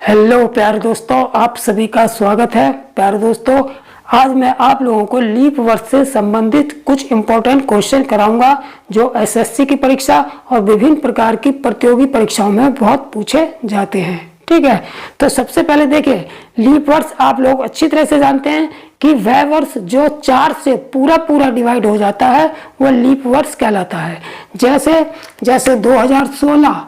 Hello प्यारे दोस्तों, आप सभी का स्वागत है। प्यारे दोस्तों, आज मैं आप लोगों को लीप वर्ष से संबंधित कुछ इम्पोर्टेंट क्वेश्चन कराऊंगा जो एसएससी की परीक्षा और विभिन्न प्रकार की प्रतियोगी परीक्षाओं में बहुत पूछे जाते हैं। ठीक है, तो सबसे पहले देखिए, लीप वर्ष आप लोग अच्छी तरह से जानते हैं कि वह वर्ष जो 4 से पूरा डिवाइड हो जाता है वह लीप वर्ष कहलाता है। जैसे 2016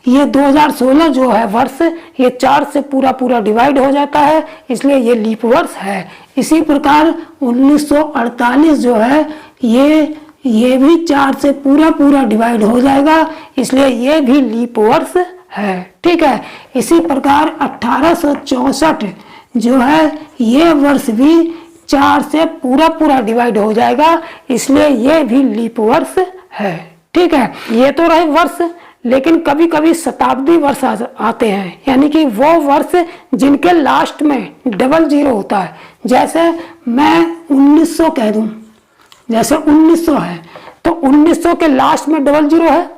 ये 2016 जो है वर्ष, ये 4 से पूरा डिवाइड हो जाता है, इसलिए ये लीप वर्ष है। इसी प्रकार 1948 जो है ये भी 4 से पूरा डिवाइड हो जाएगा, इसलिए ये भी लीप वर्ष है। ठीक है, इसी प्रकार 1864 जो है ये वर्ष भी 4 से पूरा डिवाइड हो जाएगा, इसलिए ये भी लीप वर्ष है। ठीक है, ये तो रहे वर्ष, लेकिन कभी कभी शताब्दी वर्ष आते हैं, यानी कि वो वर्ष जिनके लास्ट में डबल जीरो होता है। जैसे मैं 1900 कह दूं, जैसे 1900 है तो 1900 के लास्ट में डबल जीरो है,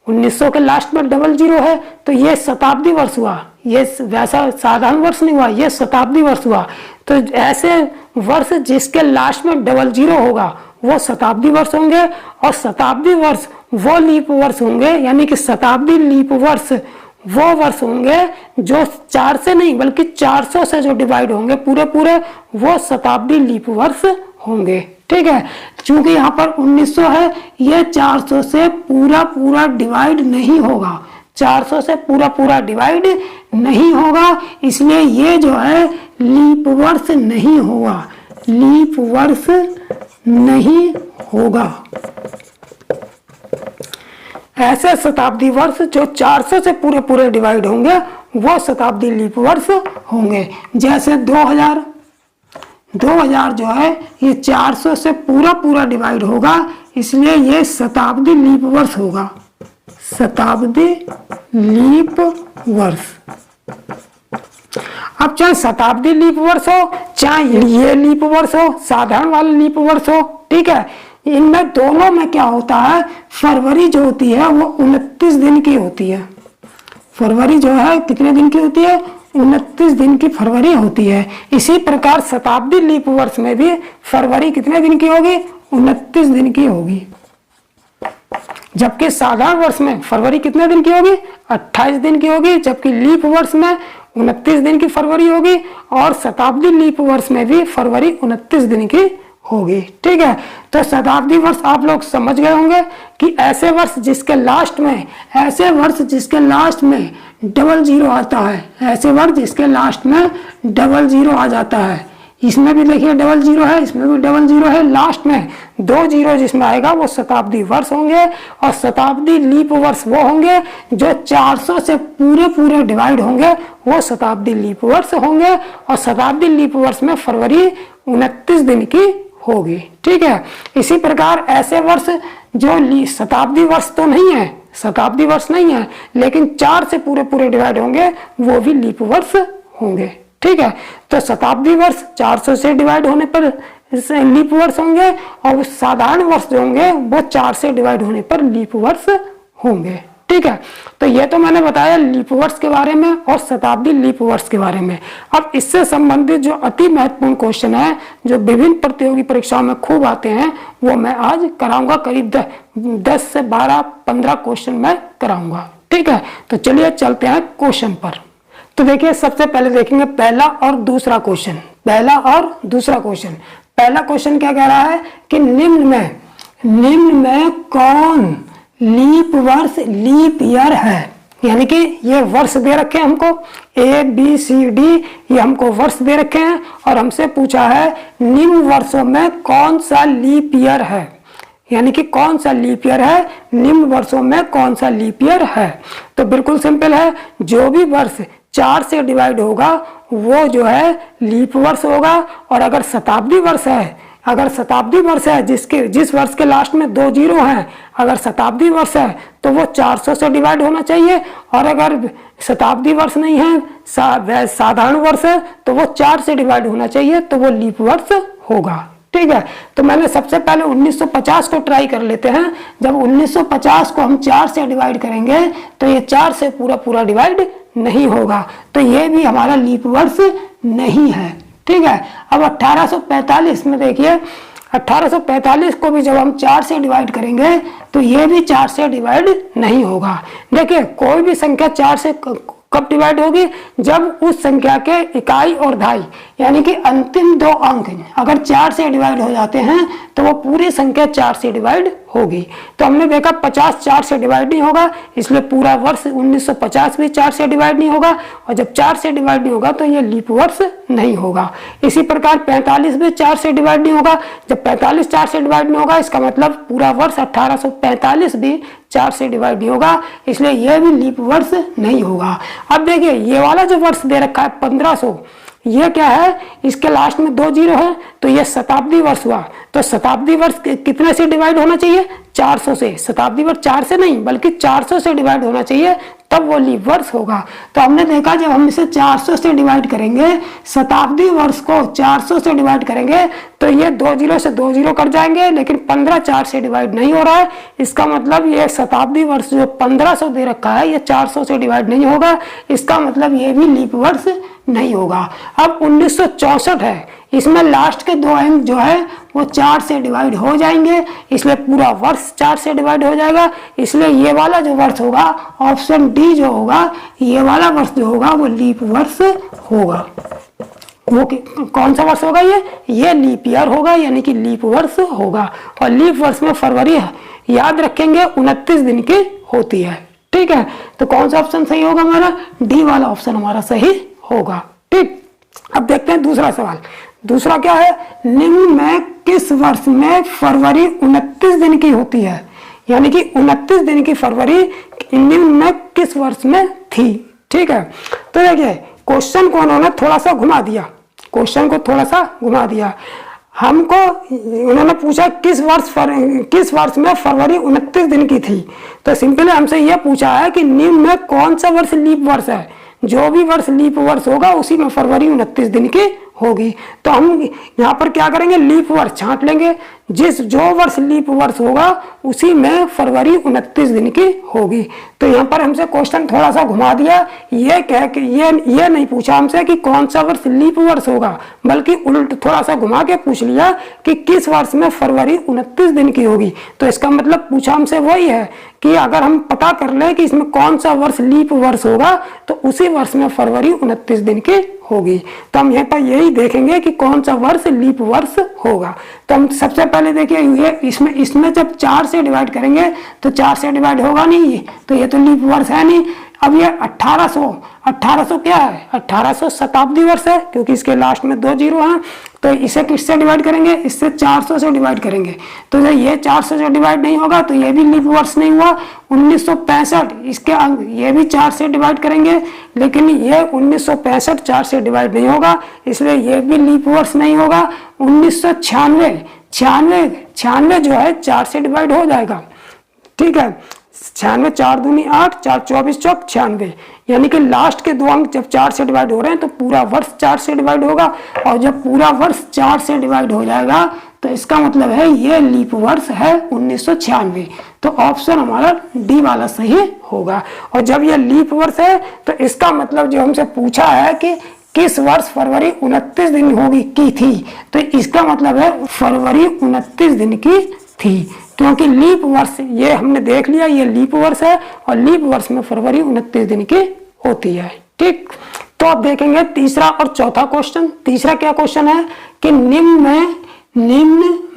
1900 के लास्ट में डबल जीरो है, तो ये शताब्दी वर्ष हुआ। ये वैसा साधारण वर्ष नहीं हुआ, ये शताब्दी वर्ष हुआ। तो ऐसे वर्ष जिसके लास्ट में डबल जीरो होगा वो शताब्दी वर्ष होंगे, और शताब्दी वर्ष वो लीप वर्ष होंगे, यानी कि शताब्दी लीप वर्ष वो वर्ष होंगे जो 4 से नहीं बल्कि 400 से जो डिवाइड होंगे पूरे, वो शताब्दी लीप वर्ष होंगे। ठीक है, चूंकि यहाँ पर 1900 है, ये 400 से पूरा डिवाइड नहीं होगा, 400 से पूरा डिवाइड नहीं होगा, इसलिए ये जो है लीप वर्ष नहीं होगा, लीप वर्ष नहीं होगा। ऐसे शताब्दी वर्ष जो 400 से पूरे डिवाइड होंगे वो शताब्दी लीप वर्ष होंगे। जैसे 2000 जो है ये 400 से पूरा डिवाइड होगा, इसलिए ये शताब्दी लीप वर्ष होगा, शताब्दी लीप वर्ष। अब चाहे शताब्दी लीप वर्ष हो, चाहे ये लीप वर्ष हो, साधारण वाला लीप वर्ष हो, ठीक है, इनमें दोनों में क्या होता है, फरवरी जो होती है वो 29 दिन की होती है। फरवरी जो है कितने दिन की होती है, 29 दिन की फरवरी होती है। इसी प्रकार शताब्दी लीप वर्ष में भी फरवरी कितने दिन की होगी, 29 दिन की होगी। जबकि साधारण वर्ष में फरवरी कितने दिन की होगी, 28 दिन की होगी, जबकि लीप वर्ष में 29 दिन की फरवरी होगी, और शताब्दी लीप वर्ष में भी फरवरी 29 दिन की होगी। ठीक है, तो शताब्दी वर्ष आप लोग समझ गए होंगे कि ऐसे वर्ष जिसके लास्ट में डबल जीरो आता है, ऐसे वर्ष जिसके लास्ट में डबल जीरो आ जाता है। इसमें भी देखिए डबल जीरो है, इसमें भी डबल जीरो है, लास्ट में 2 जीरो जिसमें आएगा वो शताब्दी वर्ष होंगे, और शताब्दी लीप वर्ष वो होंगे जो 400 से पूरे डिवाइड होंगे, वो शताब्दी लीप वर्ष होंगे, और शताब्दी लीप वर्ष में फरवरी 29 दिन की होगी। ठीक है, इसी प्रकार ऐसे वर्ष जो शताब्दी वर्ष तो नहीं है, शताब्दी वर्ष नहीं है, लेकिन 4 से पूरे डिवाइड होंगे, वो भी लीप वर्ष होंगे। ठीक है, तो शताब्दी वर्ष 400 से डिवाइड होने पर लीप वर्ष होंगे, और साधारण वर्ष जो होंगे वो 4 से डिवाइड होने पर लीप वर्ष होंगे। ठीक है, तो ये तो मैंने बताया लीप वर्ष के बारे में और शताब्दी लीप वर्ष के बारे में। अब इससे संबंधित जो अति महत्वपूर्ण क्वेश्चन है जो विभिन्न प्रतियोगी परीक्षाओं में खूब आते हैं, वो मैं आज कराऊंगा। करीब 10 से 12-15 क्वेश्चन मैं कराऊंगा। ठीक है, तो चलिए चलते हैं क्वेश्चन पर। तो देखिए, सबसे पहले देखेंगे पहला और दूसरा क्वेश्चन। पहला क्वेश्चन क्या कह रहा है कि निम्न में कौन लीप वर्ष लीप ईयर है, यानी कि ये वर्ष दे रखे हैं हमको, ABCD ये हमको वर्ष दे रखे हैं, और हमसे पूछा है निम्न वर्षों में कौन सा लीप ईयर है, यानी कि कौन सा लीप ईयर है, निम्न वर्षों में कौन सा लीप ईयर है। तो बिल्कुल सिंपल है, जो भी वर्ष 4 से डिवाइड होगा वो जो है लीप वर्ष होगा, और अगर शताब्दी वर्ष है जिस वर्ष के लास्ट में 2 जीरो हैं, अगर शताब्दी वर्ष है तो वो 400 से डिवाइड होना चाहिए, और अगर शताब्दी वर्ष नहीं है, साधारण वर्ष है, तो वो 4 से डिवाइड होना चाहिए, तो वो लीप वर्ष होगा। ठीक है, तो मैंने सबसे पहले 1950 को ट्राई कर लेते हैं। जब 1950 को हम 4 से डिवाइड करेंगे तो ये 4 से पूरा पूरा डिवाइड नहीं होगा, तो ये भी हमारा लीप वर्ष नहीं है। ठीक है, अब 1845 में देखिए, 1845 को भी जब हम 4 से डिवाइड करेंगे तो ये भी 4 से डिवाइड नहीं होगा। देखिए, कोई भी संख्या 4 से कब डिवाइड होगी? जब उस संख्या के इकाई और दहाई यानी कि अंतिम 2 अंक अगर 4 से डिवाइड हो जाते हैं तो वो पूरी संख्या 4 से डिवाइड होगी। तो हमने देखा 50 4 से डिवाइड नहीं होगा, इसलिए पूरा वर्ष 1950 भी 4 से डिवाइड नहीं होगा, और जब 4 से डिवाइड नहीं होगा तो ये लीप वर्ष नहीं होगा। इसी प्रकार 45 भी 4 से डिवाइड नहीं होगा, जब 45 4 से डिवाइड नहीं होगा इसका मतलब पूरा वर्ष 1845 भी 4 से डिवाइड नहीं होगा, इसलिए यह भी लीप वर्ष नहीं होगा। अब देखिए, ये वाला जो वर्ष दे रखा है 1500, ये क्या है? इसके लास्ट में 2 जीरो है, तो ये शताब्दी वर्ष हुआ। तो शताब्दी वर्ष कितने से डिवाइड होना चाहिए? 400 से। शताब्दी वर्ष 4 से नहीं बल्कि 400 से डिवाइड होना चाहिए, तब वो लीप वर्ष होगा। तो हमने देखा जब हम इसे 400 से डिवाइड करेंगे, शताब्दी वर्ष को 400 से डिवाइड करेंगे तो ये 2 जीरो से 2 जीरो कट जाएंगे, लेकिन 15 4 से डिवाइड नहीं हो रहा है। इसका मतलब ये शताब्दी वर्ष जो 1500 दे रखा है ये 400 से डिवाइड नहीं होगा, इसका मतलब ये भी लीप वर्ष नहीं होगा। अब 1964 है, इसमें लास्ट के 2 अंक जो है वो 4 से डिवाइड हो जाएंगे, इसलिए पूरा वर्ष 4 से डिवाइड हो जाएगा, इसलिए ये वाला जो वर्ष होगा, ऑप्शन डी जो होगा, ये वाला वर्ष जो होगा वो लीप वर्ष होगा। वो कौन सा वर्ष होगा? ये लीप ईयर होगा, यानी कि लीप वर्ष होगा। और लीप वर्ष में फरवरी याद रखेंगे 29 दिन की होती है। ठीक है, तो कौन सा ऑप्शन सही होगा? हमारा डी वाला ऑप्शन हमारा सही होगा। ठीक, अब देखते हैं दूसरा सवाल। दूसरा क्या है? निम्न में किस वर्ष में फरवरी 29 दिन की होती है? यानी कि 29 दिन की फरवरी निम्न में किस वर्ष में थी? ठीक है, तो देखिए क्वेश्चन को उन्होंने थोड़ा सा घुमा दिया, क्वेश्चन को थोड़ा सा घुमा दिया। हमको उन्होंने पूछा किस वर्ष में फरवरी 29 दिन की थी, तो सिंपली हमसे यह पूछा है कि निम्न में कौन सा वर्ष लीप वर्ष है। जो भी वर्ष लीप वर्ष होगा उसी में फरवरी 29 दिन की होगी। तो हम यहाँ पर क्या करेंगे? लीप वर्ष छांट लेंगे, जो वर्ष लीप वर्ष होगा उसी में फरवरी 29 दिन की होगी। तो यहाँ पर हमसे क्वेश्चन थोड़ा सा घुमा दिया, ये कह के ये नहीं पूछा हमसे कि कौन सा वर्ष लीप वर्ष होगा, बल्कि उल्ट थोड़ा सा घुमा के पूछ लिया कि किस वर्ष में फरवरी 29 दिन की होगी। तो इसका मतलब पूछा हमसे वही है कि अगर हम पता कर ले कि इसमें कौन सा वर्ष लीप वर्ष होगा तो उसी वर्ष में फरवरी 29 दिन की होगी। तो हम यहाँ पर यही देखेंगे कि कौन सा वर्ष लीप वर्ष होगा। तो हम सबसे पहले देखिए, ये इसमें जब 4 से डिवाइड करेंगे तो 4 से डिवाइड होगा नहीं, तो ये तो लीप वर्ष है नहीं। अब ये 1800 क्या है? 1800 शताब्दी वर्ष है, क्योंकि इसके लास्ट में 2 जीरो हैं। तो इसे किससे डिवाइड करेंगे? इससे 400 से डिवाइड करेंगे। तो जब ये 400 से डिवाइड नहीं होगा तो ये भी लीप वर्ष नहीं हुआ। 1965 इसके अंक ये भी 4 से डिवाइड करेंगे, लेकिन ये 1965 4 से डिवाइड नहीं होगा, इसलिए ये भी लीप वर्ष नहीं होगा। 1996 जो है 4 से डिवाइड हो जाएगा। ठीक है, 96 4 दूनी 8, 4 24 चौक 96, यानी कि लास्ट के 2 अंक जब 4 से डिवाइड हो रहे हैं तो पूरा वर्ष 4 से डिवाइड होगा, और जब पूरा वर्ष 4 से डिवाइड हो जाएगा तो इसका मतलब है ये लीप वर्ष है 1996। तो ऑप्शन हमारा डी वाला सही होगा। और जब ये लीप वर्ष है तो इसका मतलब जो हमसे पूछा है कि किस वर्ष फरवरी 29 दिन होगी की थी, तो इसका मतलब है फरवरी 29 दिन की थी, क्योंकि लीप वर्ष ये हमने देख लिया, ये लीप वर्ष है और लीप वर्ष में फरवरी 29 दिन की होती है। ठीक, तो अब देखेंगे तीसरा और चौथा क्वेश्चन। तीसरा क्या क्वेश्चन है कि निम्न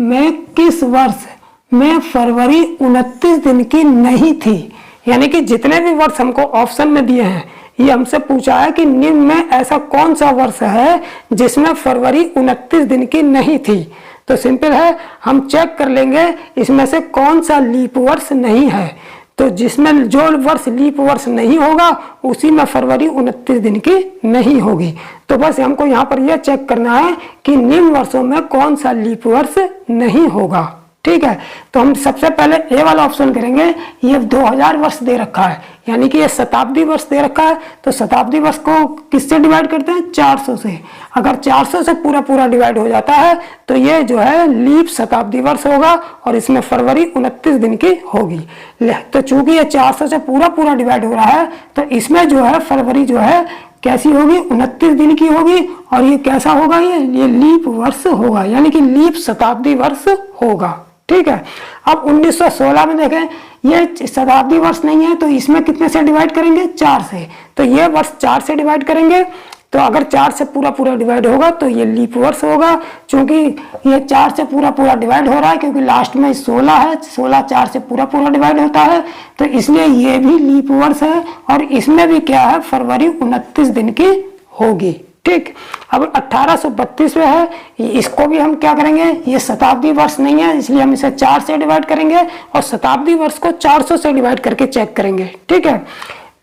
में किस वर्ष में फरवरी 29 दिन की नहीं थी? यानी कि जितने भी वर्ष हमको ऑप्शन में दिए हैं ये हमसे पूछा है कि निम्न में ऐसा कौन सा वर्ष है जिसमें फरवरी 29 दिन की नहीं थी। तो सिंपल है, हम चेक कर लेंगे इसमें से कौन सा लीप वर्ष नहीं है। तो जिसमें जो वर्ष लीप वर्ष नहीं होगा उसी में फरवरी 29 दिन की नहीं होगी। तो बस हमको यहाँ पर यह चेक करना है कि निम्न वर्षों में कौन सा लीप वर्ष नहीं होगा। ठीक है। तो हम सबसे पहले ए वाला ऑप्शन करेंगे। ये 2000 वर्ष दे रखा है, यानी कि ये शताब्दी वर्ष दे रखा है, तो शताब्दी वर्ष को किससे डिवाइड करते हैं? 400 से। अगर 400 से पूरा पूरा डिवाइड हो जाता है तो ये जो है लीप शताब्दी वर्ष होगा और इसमें फरवरी 29 दिन की होगी। तो चूंकि ये 400 से पूरा पूरा डिवाइड हो रहा है तो इसमें जो है फरवरी जो है कैसी होगी? 29 दिन की होगी। और ये कैसा होगा? ये लीप वर्ष होगा, यानी कि लीप शताब्दी वर्ष होगा। ठीक है। अब 1916 में देखें, ये शताब्दी वर्ष नहीं है, तो इसमें कितने से डिवाइड करेंगे? 4 से। तो ये वर्ष 4 से डिवाइड करेंगे, तो अगर 4 से पूरा पूरा डिवाइड होगा तो ये लीप वर्ष होगा। क्योंकि ये 4 से पूरा पूरा डिवाइड हो रहा है, क्योंकि लास्ट में 16 है, 16 4 से पूरा पूरा डिवाइड होता है, तो इसलिए ये भी लीप वर्ष है। और इसमें भी क्या है? फरवरी 29 दिन की होगी। ठीक। अब 1832 में है, इसको भी हम क्या करेंगे? ये शताब्दी वर्ष नहीं है, इसलिए हम इसे 4 से डिवाइड करेंगे और शताब्दी वर्ष को 400 से डिवाइड करके चेक करेंगे। ठीक है।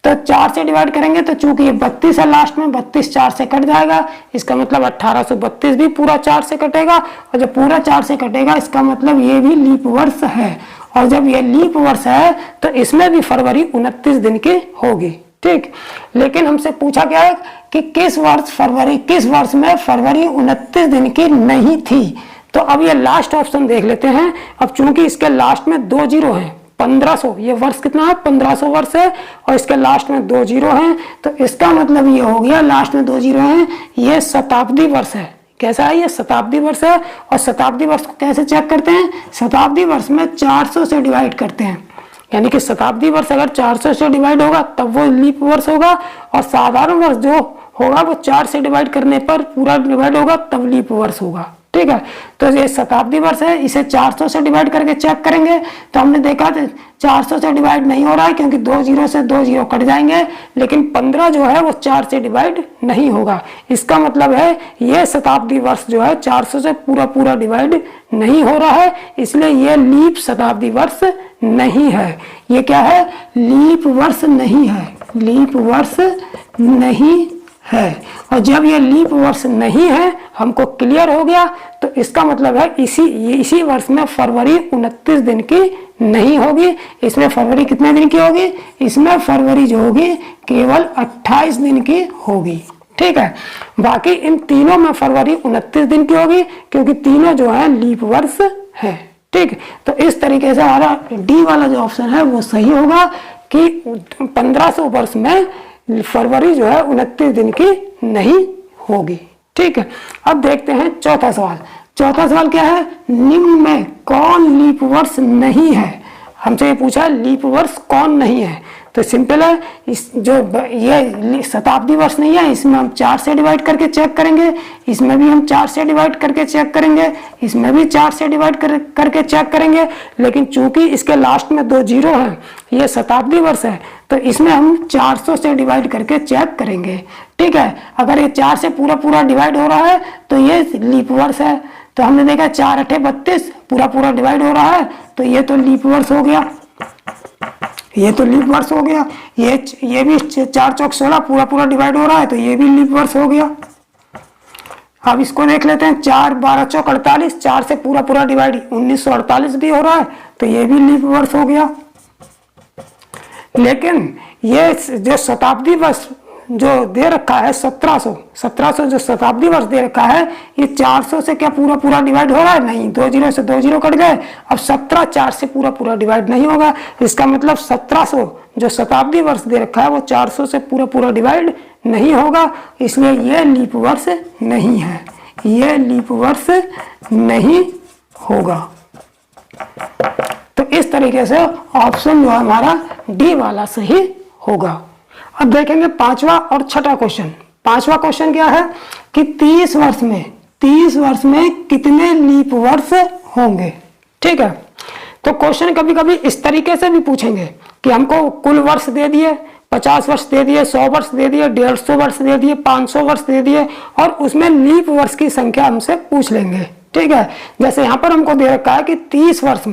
तो 4 से डिवाइड करेंगे तो चूंकि ये 32 है लास्ट में, 32 4 से कट जाएगा, इसका मतलब 1832 भी पूरा 4 से कटेगा। और जब पूरा 4 से कटेगा इसका मतलब ये भी लीप वर्ष है। और जब ये लीप वर्ष है तो इसमें भी फरवरी 29 दिन की होगी। ठीक। लेकिन हमसे पूछा गया है कि किस वर्ष में फरवरी 29 दिन की नहीं थी। तो अब ये लास्ट ऑप्शन देख लेते हैं। अब चूंकि इसके लास्ट में 2 जीरो हैं, 1500, ये वर्ष कितना है? 1500 वर्ष है और इसके लास्ट में 2 जीरो हैं, तो इसका मतलब ये हो गया लास्ट में 2 जीरो हैं, ये शताब्दी वर्ष है। कैसा है? ये शताब्दी वर्ष है। और शताब्दी वर्ष को कैसे चेक करते हैं? शताब्दी वर्ष में 400 से डिवाइड करते हैं, यानी कि शताब्दी वर्ष अगर 400 से डिवाइड होगा तब वो लीप वर्ष होगा, और साधारण वर्ष जो होगा वो 4 से डिवाइड करने पर पूरा डिवाइड होगा तब लीप वर्ष होगा। ठीक है। तो ये शताब्दी वर्ष है, इसे 400 से डिवाइड करके चेक करेंगे तो हमने देखा 400 से डिवाइड नहीं हो रहा है, क्योंकि 2 जीरो से 2 जीरो कट जाएंगे, लेकिन 15 जो है वो 4 से डिवाइड नहीं होगा। इसका मतलब है ये शताब्दी वर्ष जो है 400 से पूरा पूरा डिवाइड नहीं हो रहा है, इसलिए ये लीप शताब्दी वर्ष नहीं है। ये क्या है? लीप वर्ष नहीं है, लीप वर्ष नहीं है। और जब ये लीप वर्ष नहीं है, हमको क्लियर हो गया, तो इसका मतलब है इसी वर्ष में फरवरी 29 दिन की नहीं होगी। इसमें फरवरी कितने दिन की होगी? इसमें फरवरी जो होगी केवल 28 दिन की होगी। ठीक है। बाकी इन तीनों में फरवरी 29 दिन की होगी, क्योंकि तीनों जो है लीप वर्ष है। ठीक। तो इस तरीके से हमारा डी वाला जो ऑप्शन है वो सही होगा कि 1500 वर्ष में फरवरी जो है 29 दिन की नहीं होगी। ठीक है। अब देखते हैं चौथा सवाल। चौथा सवाल क्या है? निम्न में कौन लीप वर्ष नहीं है? हमसे ये पूछा लीप वर्ष कौन नहीं है, तो सिंपल है, इस जो ये शताब्दी वर्ष नहीं है इसमें हम 4 से डिवाइड करके चेक करेंगे, इसमें भी हम 4 से डिवाइड करके चेक करेंगे, इसमें भी 4 से डिवाइड करके चेक करेंगे। लेकिन चूंकि इसके लास्ट में 2 जीरो हैं, ये शताब्दी वर्ष है, तो इसमें हम 400 से डिवाइड करके चेक करेंगे। ठीक है। अगर ये 4 से पूरा पूरा डिवाइड हो रहा है तो ये लीप वर्ष है। तो हमने देखा 4 8 32 पूरा पूरा डिवाइड हो रहा है, तो ये तो लीप वर्ष हो गया, ये तो लीप वर्ष हो गया। ये भी 4 चौक 16 पूरा पूरा डिवाइड हो रहा है, तो ये भी लीप वर्ष हो गया। अब इसको देख लेते हैं, 4 12 चौक 48, 4 से पूरा पूरा डिवाइड 1948 भी हो रहा है, तो ये भी लीप वर्ष हो गया। लेकिन ये जो शताब्दी वर्ष जो दे रखा है 1700 जो शताब्दी वर्ष दे रखा है, ये 400 से क्या पूरा पूरा डिवाइड हो रहा है? नहीं, 2 जीरो से 2 जीरो कट गए। अब 17 4 से पूरा पूरा डिवाइड नहीं होगा, इसका मतलब 1700 जो शताब्दी वर्ष दे रखा है वो 400 से पूरा पूरा डिवाइड नहीं होगा, इसलिए ये लीप वर्ष नहीं है, ये लीप वर्ष नहीं होगा। तो इस तरीके से ऑप्शन जो हमारा डी वाला सही होगा। अब देखेंगे पांचवा और छठा क्वेश्चन। पांचवा क्वेश्चन क्या है कि 30 वर्ष में कितने लीप वर्ष होंगे? ठीक है। तो क्वेश्चन कभी कभी इस तरीके से भी पूछेंगे कि हमको कुल वर्ष दे दिए, 50 वर्ष दे दिए, 100 वर्ष दे दिए, 150 वर्ष दे दिए, 500 वर्ष दे दिए, और उसमें लीप वर्ष की संख्या हमसे पूछ लेंगे। ठीक है। जैसे यहाँ पर हमको दे रखा है कि 30 वर्ष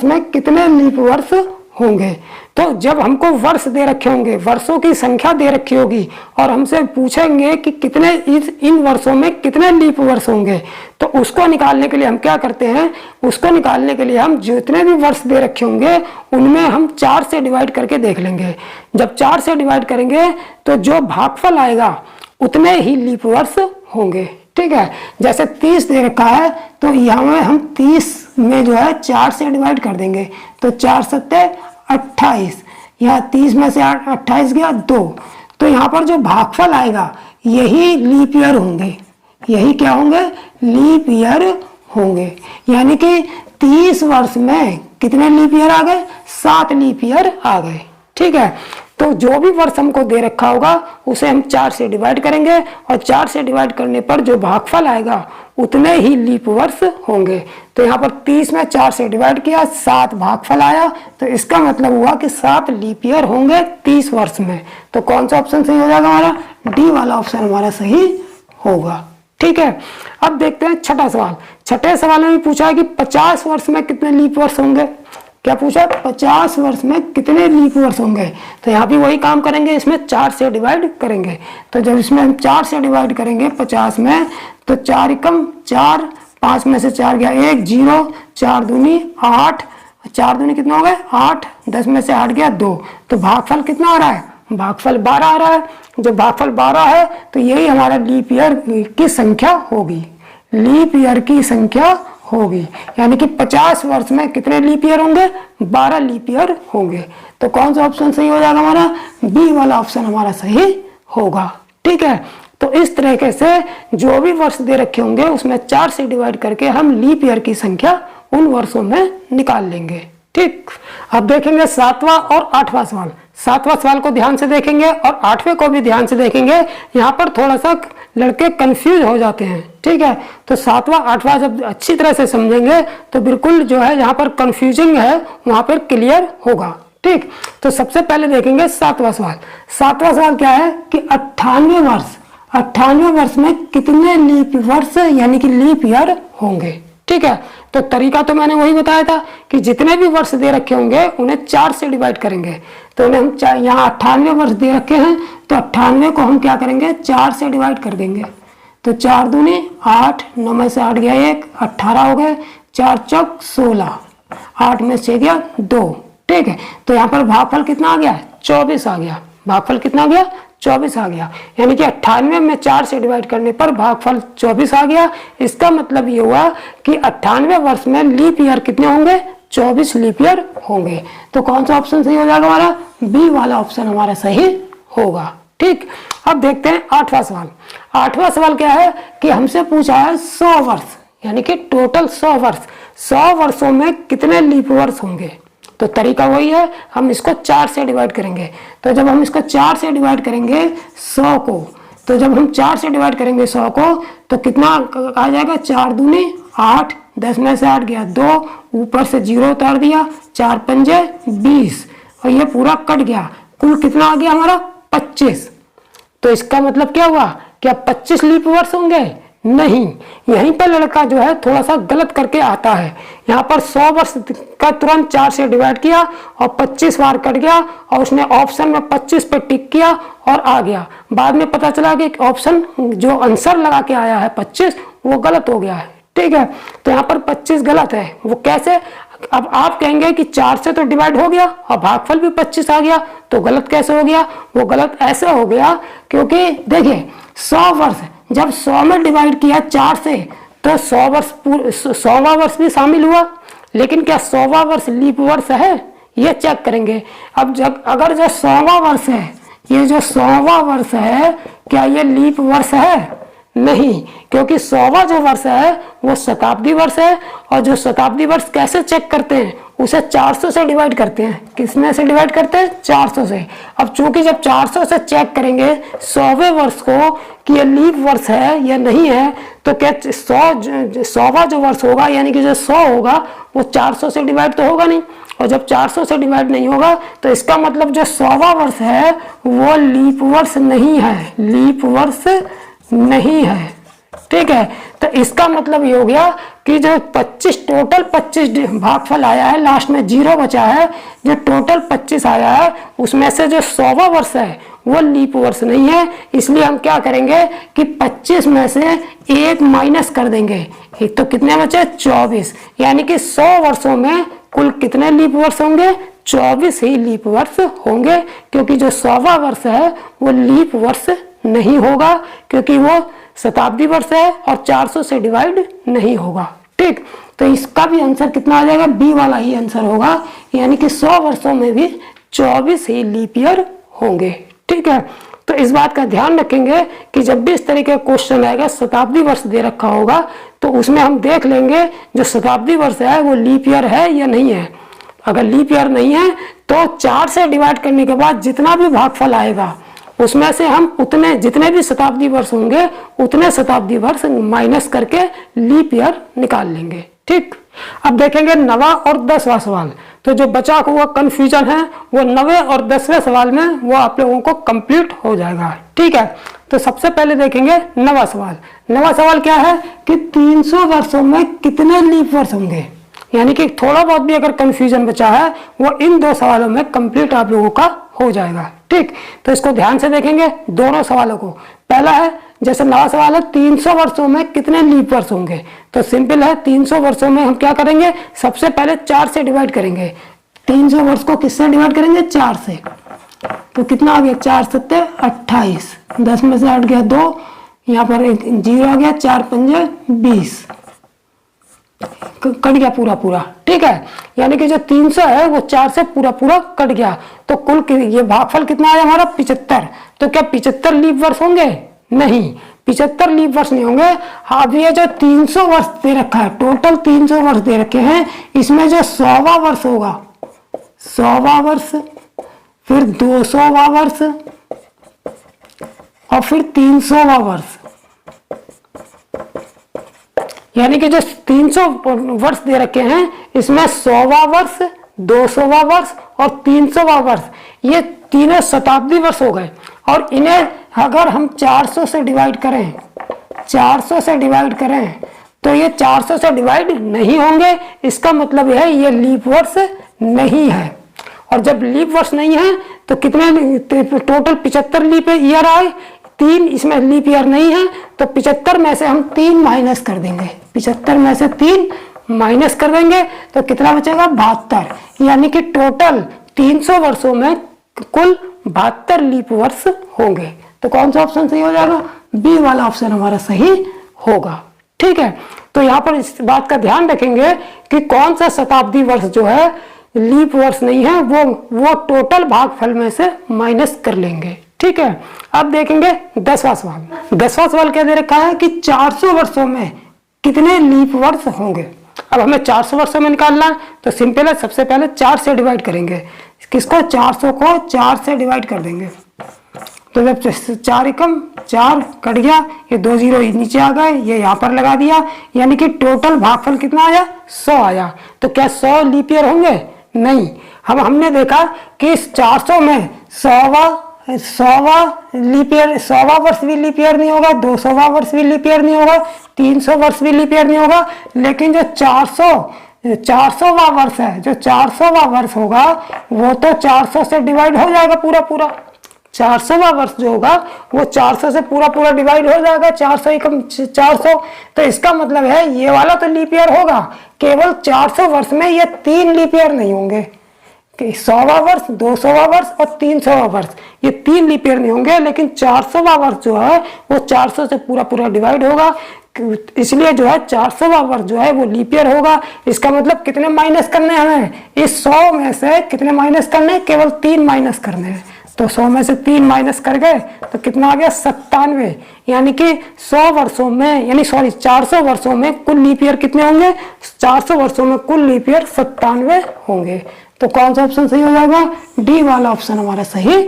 में कितने लीप वर्ष होंगे। तो जब हमको वर्ष दे रखे होंगे, वर्षों की संख्या दे रखी होगी और हमसे पूछेंगे कि कितने इन वर्षों में कितने लीप वर्ष होंगे, तो उसको निकालने के लिए हम क्या करते हैं, उसको निकालने के लिए हम जितने भी वर्ष दे रखे होंगे उनमें हम 4 से डिवाइड करके देख लेंगे। जब 4 से डिवाइड करेंगे तो जो भागफल आएगा उतने ही लीप वर्ष होंगे। ठीक है, जैसे 30 दे रखा है तो यहाँ हम 30 में जो है 4 से डिवाइड कर देंगे, तो 4 सत्ते 28, यहाँ 30 में से 28 गया 2, तो यहाँ पर जो भागफल आएगा यही लीप ईयर होंगे, यही क्या होंगे, लीप ईयर होंगे। यानी कि 30 वर्ष में कितने लीप ईयर आ गए, 7 लीप ईयर आ गए। ठीक है, तो जो भी वर्ष हमको दे रखा होगा उसे हम 4 से डिवाइड करेंगे और 4 से डिवाइड करने पर जो भागफल आएगा उतने ही लीप वर्ष होंगे। तो यहाँ पर 30 में 4 से डिवाइड किया, 7 भागफल आया, तो इसका मतलब हुआ कि 7 लीप ईयर होंगे 30 वर्ष में। तो कौन सा ऑप्शन सही हो जाएगा हमारा, डी वाला ऑप्शन हमारा सही होगा। ठीक है, अब देखते हैं छठा सवाल। छठे सवाल में भी पूछा है कि 50 वर्ष में कितने लीप वर्ष होंगे। क्या पूछा, 50 वर्ष में कितने लीप वर्ष होंगे। तो यहाँ भी वही काम करेंगे, इसमें 4 से डिवाइड करेंगे। तो जब इसमें हम 4 से डिवाइड करेंगे 50 में, तो 4 एकम 4, 5 में से 4 गया 1, 0, 4 दूनी 8, 4 दूनी कितना हो गए 8, 10 में से 8 गया 2, तो भागफल कितना आ रहा है, भागफल 12 आ रहा है। जब भागफल 12 है तो यही हमारा लीप ईयर की संख्या होगी, लीप ईयर की संख्या होगी। यानी कि 50 वर्ष में कितने लीप ईयर होंगे, 12 लीप ईयर होंगे। तो कौन सा ऑप्शन सही हो जाएगा हमारा, बी वाला ऑप्शन हमारा सही होगा। ठीक है, तो इस तरीके से जो भी वर्ष दे रखे होंगे उसमें 4 से डिवाइड करके हम लीप ईयर की संख्या उन वर्षों में निकाल लेंगे। ठीक, अब देखेंगे 7वां और 8वां सवाल। 7वां सवाल को ध्यान से देखेंगे और 8वें को भी ध्यान से देखेंगे। यहाँ पर थोड़ा सा लड़के कंफ्यूज हो जाते हैं। ठीक है, तो 7वां 8वां जब अच्छी तरह से समझेंगे तो बिल्कुल जो है यहाँ पर कंफ्यूजिंग है वहां पर क्लियर होगा। ठीक, तो सबसे पहले देखेंगे 7वां सवाल। 7वां सवाल क्या है कि 98 वर्ष में कितने लीप वर्ष यानी कि लीप ईयर होंगे। ठीक है, तो तरीका तो मैंने वही बताया था कि जितने भी वर्ष दे रखे होंगे उन्हें 4 से डिवाइड करेंगे। तो उन्हें हम यहाँ 98 वर्ष दे रखे हैं तो 98 को हम क्या करेंगे 4 से डिवाइड कर देंगे। तो 4 दूनी 8, 9 में से 8 गया 1, 18 हो गए, 4 चौक 16, 8 में से गया 2। ठीक है, तो यहाँ पर भागफल कितना आ गया 24 आ गया, भागफल कितना आ गया 24 आ गया। यानी कि 98 में 4 से डिवाइड करने पर भागफल 24 आ गया। इसका मतलब ये हुआ कि 98 वर्ष में लीप ईयर कितने होंगे, 24 लीप ईयर होंगे। तो कौन सा ऑप्शन सही हो जाएगा हमारा, बी वाला ऑप्शन हमारा सही होगा। ठीक, अब देखते हैं 8वां सवाल। 8वां सवाल क्या है कि हमसे पूछा है 100 वर्ष यानी कि टोटल 100 वर्ष, 100 वर्षों में कितने लीप वर्ष होंगे। तो तरीका वही है, हम इसको 4 से डिवाइड करेंगे। तो जब हम इसको 4 से डिवाइड करेंगे 100 को, तो जब हम 4 से डिवाइड करेंगे 100 को तो कितना आ जाएगा, 4 दूनी 8, 10 में से 8 गया 2, ऊपर से 0 उतार दिया, 4 पंजे 20 और ये पूरा कट गया। कुल कितना आ गया हमारा 25। तो इसका मतलब क्या हुआ, क्या 25 लीप वर्ष होंगे, नहीं। यहीं पर लड़का जो है थोड़ा सा गलत करके आता है। यहाँ पर 100 वर्ष का तुरंत 4 से डिवाइड किया और 25 बार कट गया और उसने ऑप्शन में 25 पे टिक किया और आ गया। बाद में पता चला कि ऑप्शन जो आंसर लगा के आया है 25 वो गलत हो गया है। ठीक है, तो यहाँ पर 25 गलत है। वो कैसे, अब आप कहेंगे कि 4 से तो डिवाइड हो गया और भागफल भी 25 आ गया, तो गलत कैसे हो गया। वो गलत ऐसे हो गया क्योंकि देखिए 100 वर्ष जब 100 में डिवाइड किया 4 से तो 100वां वर्ष भी शामिल हुआ, लेकिन क्या 100वां वर्ष लीप वर्ष है, ये चेक करेंगे। अब जब अगर जो 100वां वर्ष है, ये जो 100वां वर्ष है क्या ये लीप वर्ष है, नहीं, क्योंकि 100वां जो वर्ष है वो शताब्दी वर्ष है और जो शताब्दी वर्ष कैसे चेक करते हैं, उसे 400 से डिवाइड करते हैं। किसमें से डिवाइड करते हैं, 400 से। अब चूंकि जब 400 से चेक करेंगे 100वें वर्ष को कि ये लीप वर्ष है या नहीं है, तो क्या 100वां जो वर्ष होगा यानी कि जो 100 होगा वो 400 से डिवाइड तो होगा नहीं, और जब 400 से डिवाइड नहीं होगा तो इसका मतलब जो 100वां वर्ष है वो लीप वर्ष नहीं है, लीप वर्ष नहीं है। ठीक है। तो इसका मतलब ये हो गया कि जो 25 टोटल 25 भागफल आया है, लास्ट में 0 बचा है, जो टोटल 25 आया है उसमें से जो 100वां वर्ष है वो लीप वर्ष नहीं है। इसलिए हम क्या करेंगे कि 25 में से 1 माइनस कर देंगे, एक तो कितने बचे 24, यानी कि 100 वर्षों में कुल कितने लीप वर्ष होंगे, 24 ही लीप वर्ष होंगे, क्योंकि जो 100वां वर्ष है वो लीप वर्ष नहीं होगा, क्योंकि वो शताब्दी वर्ष है और 400 से डिवाइड नहीं होगा। ठीक, तो इसका भी आंसर कितना आ जाएगा, बी वाला ही आंसर होगा, यानी कि 100 वर्षों में भी 24 ही लीप ईयर होंगे। ठीक है, तो इस बात का ध्यान रखेंगे कि जब भी इस तरीके का क्वेश्चन आएगा, शताब्दी वर्ष दे रखा होगा, तो उसमें हम देख लेंगे जो शताब्दी वर्ष है वो लीप ईयर है या नहीं है। अगर लीप ईयर नहीं है तो 4 से डिवाइड करने के बाद जितना भी भागफल आएगा उसमें से हम उतने जितने भी शताब्दी वर्ष होंगे उतने शताब्दी वर्ष माइनस करके लीप ईयर निकाल लेंगे। ठीक, अब देखेंगे 9वां और 10वां सवाल। तो जो बचा हुआ कंफ्यूजन है वो 9वें और 10वें सवाल में वो आप लोगों को कंप्लीट हो जाएगा। ठीक है, तो सबसे पहले देखेंगे 9वां सवाल। 9वां सवाल क्या है कि 300 वर्षों में कितने लीप वर्ष होंगे, यानी कि थोड़ा बहुत भी अगर कंफ्यूजन बचा है वो इन 2 सवालों में कंप्लीट आप लोगों का हो जाएगा। ठीक, तो इसको ध्यान से देखेंगे दोनों सवालों को। पहला है, जैसे 9वां सवाल है 300 वर्षों में कितने लीप वर्ष होंगे, तो सिंपल है 300 वर्षों में हम क्या करेंगे, सबसे पहले 4 से डिवाइड करेंगे। 300 वर्ष को किससे डिवाइड करेंगे, 4 से, तो कितना आ गया 4 सत्ते 28, 10 में से 8 गया 2, यहाँ पर 0 आ गया, 4 पंजे 20, कट गया पूरा पूरा। ठीक है, यानी कि जो 300 है वो 4 से पूरा पूरा कट गया, तो कुल ये भागफल कितना आया हमारा 75। तो क्या 75 लीप वर्ष होंगे, नहीं 75 लीप वर्ष नहीं होंगे। अब ये जो 300 वर्ष दे रखा है, टोटल 300 वर्ष दे रखे हैं, इसमें जो 100वां वर्ष होगा, 100वां वर्ष, फिर 200वां वर्ष और फिर 300वां वर्ष, यानी कि जो 300 वर्ष दे रखे हैं इसमें 100वां वर्ष, 200वां वर्ष और 300वां वर्ष, ये तीनों शताब्दी वर्ष हो गए। और इन्हें अगर हम 400 से डिवाइड करें, 400 से डिवाइड करें तो ये 400 से डिवाइड नहीं होंगे। इसका मतलब है ये लीप वर्ष नहीं है। और जब लीप वर्ष नहीं है तो कितने टोटल 75 लीप ईयर आए, 3 इसमें लीप ईयर नहीं है, तो 75 में से हम 3 माइनस कर देंगे, 75 में से 3 माइनस कर देंगे तो कितना बचेगा 72, यानी कि टोटल 300 वर्षों में कुल 72 लीप वर्ष होंगे। तो कौन सा ऑप्शन सही हो जाएगा, बी वाला ऑप्शन हमारा सही होगा। ठीक है, तो यहाँ पर इस बात का ध्यान रखेंगे कि कौन सा शताब्दी वर्ष जो है लीप वर्ष नहीं है, वो टोटल भागफल में से माइनस कर लेंगे। ठीक है, अब देखेंगे 10वां सवाल। 10वां सवाल क्या दे रखा है कि 400 वर्षों में कितने लीप वर्ष होंगे। अब हमें 400 वर्षों में निकालना है तो सिंपल है, सबसे पहले 4 से डिवाइड करेंगे। किसको, 400 को 4 से डिवाइड कर देंगे, तो जब 4 एकम 4 कट गया, ये 2 जीरो नीचे आ गए, ये यहाँ पर लगा दिया, यानी कि टोटल भागफल कितना आया 100 आया। तो क्या 100 लीप ईयर होंगे, नहीं। हमने देखा कि इस 400 में 100वां लीप ईयर, 100वां वर्ष भी लीप ईयर नहीं होगा, 200वां वर्ष भी लीप ईयर नहीं होगा, 300 वर्ष भी लीप ईयर नहीं होगा, लेकिन जो 400वां वर्ष है, जो 400वां वर्ष होगा वो तो 400 से डिवाइड हो जाएगा पूरा पूरा। 400वां वर्ष जो होगा वो 400 से पूरा पूरा डिवाइड हो जाएगा, 400 एकम 400। तो इसका मतलब है ये वाला तो लीप ईयर होगा, केवल 400 वर्ष में ये 3 लीप ईयर नहीं होंगे, 100वां वर्ष, 200वां वर्ष और 300वां वर्ष, ये 3 लीप ईयर नहीं होंगे। लेकिन 400वां वर्ष जो है वो 400 से पूरा पूरा डिवाइड होगा, इसलिए जो है 400वां वर्ष जो है वो लीप ईयर होगा। इसका मतलब कितने माइनस करने हैं हमें, इस 100 में से कितने माइनस करने हैं, केवल 3 माइनस करने हैं। तो 100 में से 3 माइनस कर गए तो कितना आ गया 97, यानी कि 100 वर्षों में, यानी 400 वर्षों में कुल लीप ईयर कितने होंगे, 400 वर्षों में कुल लीप ईयर 97 होंगे। तो कौन सा ऑप्शन सही हो जाएगा, डी वाला ऑप्शन हमारा सही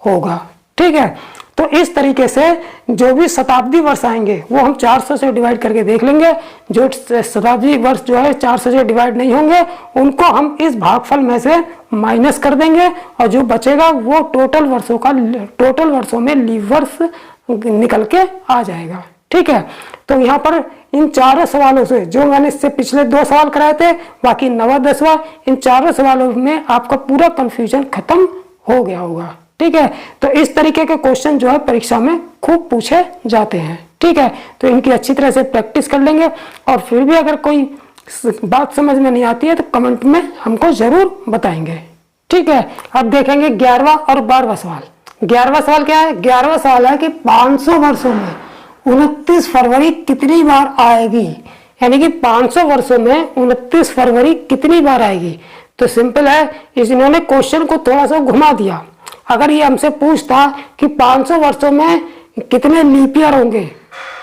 होगा। ठीक है, तो इस तरीके से जो भी शताब्दी वर्ष आएंगे वो हम 400 से डिवाइड करके देख लेंगे। जो शताब्दी वर्ष जो है 400 से डिवाइड नहीं होंगे उनको हम इस भागफल में से माइनस कर देंगे, और जो बचेगा वो टोटल वर्षों में लीप वर्ष निकल के आ जाएगा। ठीक है, तो यहाँ पर इन चारों सवालों से, जो मैंने इससे पिछले 2 सवाल कराए थे, बाकी 9वां 10वां, इन चारों सवालों में आपका पूरा कंफ्यूजन खत्म हो गया होगा। ठीक है, तो इस तरीके के क्वेश्चन जो है परीक्षा में खूब पूछे जाते हैं। ठीक है, तो इनकी अच्छी तरह से प्रैक्टिस कर लेंगे, और फिर भी अगर कोई बात समझ में नहीं आती है तो कमेंट में हमको जरूर बताएंगे। ठीक है, अब देखेंगे 11वां और 12वां सवाल। 11वां सवाल क्या है? 11वां सवाल है कि 500 वर्षों में 29 फरवरी कितनी बार आएगी, यानी कि 500 वर्षों में 29 फरवरी कितनी बार आएगी। तो सिंपल है, इन्होंने क्वेश्चन को थोड़ा सा घुमा दिया। अगर ये हमसे पूछता कि 500 वर्षों में कितने लीप ईयर होंगे,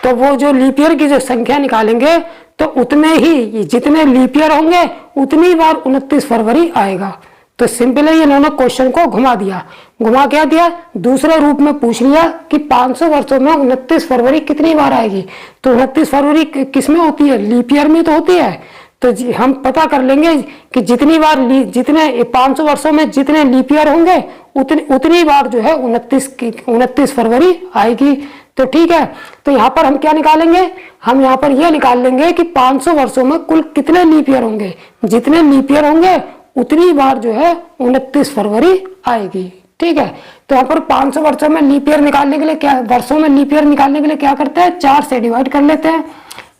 तो वो जो लीप ईयर की जो संख्या निकालेंगे तो उतने ही, जितने लीप ईयर होंगे उतनी बार 29 फरवरी आएगा। तो सिंपल है, इन्होंने क्वेश्चन को घुमा दिया। घुमा क्या दिया? दूसरे रूप में पूछ लिया कि 500 वर्षों में 29 फरवरी कितनी बार आएगी। तो 29 फरवरी किसमें होती है? लीप ईयर में तो होती है। तो हम पता कर लेंगे कि जितनी बार, जितने 500 वर्षों में जितने लीप ईयर होंगे उतनी बार जो है 29 फरवरी आएगी। तो ठीक है, तो यहाँ पर हम क्या निकालेंगे? हम यहाँ पर यह निकाल लेंगे कि 500 वर्षों में कुल कितने लीप ईयर होंगे। जितने लीप ईयर होंगे उतनी बार जो है 29 फरवरी आएगी। ठीक है, तो यहाँ पर 500 वर्षों में लीप ईयर निकालने के लिए क्या, वर्षों में लीप ईयर निकालने के लिए क्या करते हैं? 4 से डिवाइड कर लेते हैं।